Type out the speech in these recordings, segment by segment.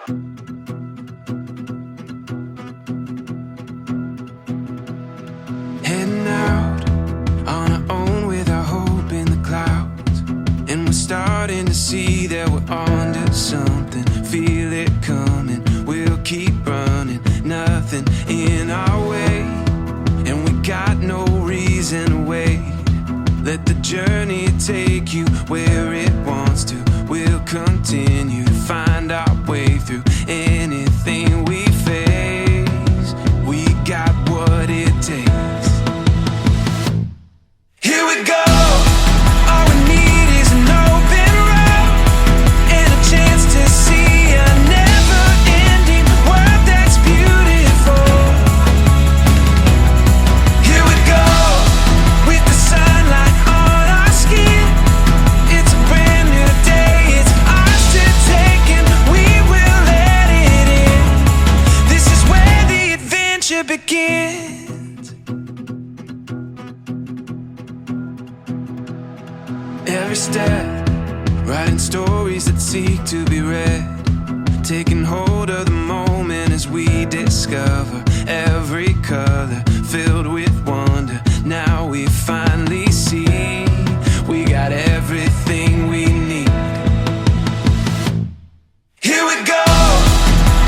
Heading out on our own with our hope in the clouds, and we're starting to see that we're onto something. Feel it coming, we'll keep running, nothing in our way, and we got no reason to wait. Let the journey take you where it wants to. We'll continue to find our way through anything we face. We got what it takes. Here we go. All we need is an open road and a chance to see a never-ending world that's beautiful. Here we go, with the sunlight on our skin. It's a brand new day, it's ours to take, and we will let it in. This is where the adventure begins. Every step, writing stories that seek to be read, taking hold of the moment as we discover every color filled with wonder. Now we finally see we got everything we need. Here we go.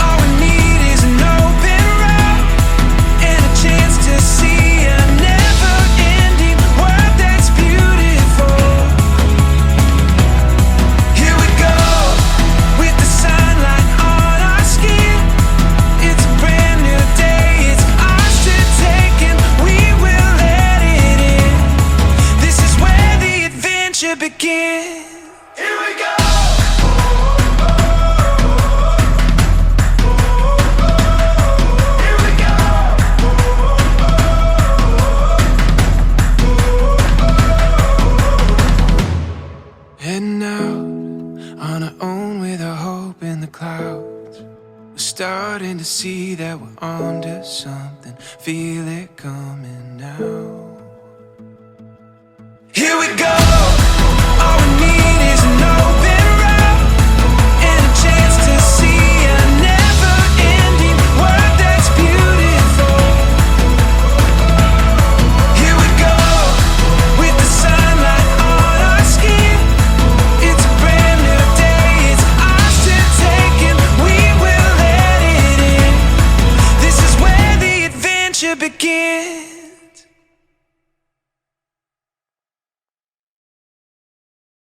All we need is an open road and a chance to see a never-ending world that's beautiful. Here we go, with the sunlight on our skin. It's a brand new day, it's ours to take, and we will let it in. This is where the adventure begins. Here we go. Heading out on our own with our hope in the clouds. We're starting to see that we're onto something. Feel it coming now. Here we go. All we need is an open road and a chance to see a never-ending world that's beautiful. Here we go, with the sunlight on our skin. It's a brand new day, it's ours to take, and we will let it in. This is where the adventure begins.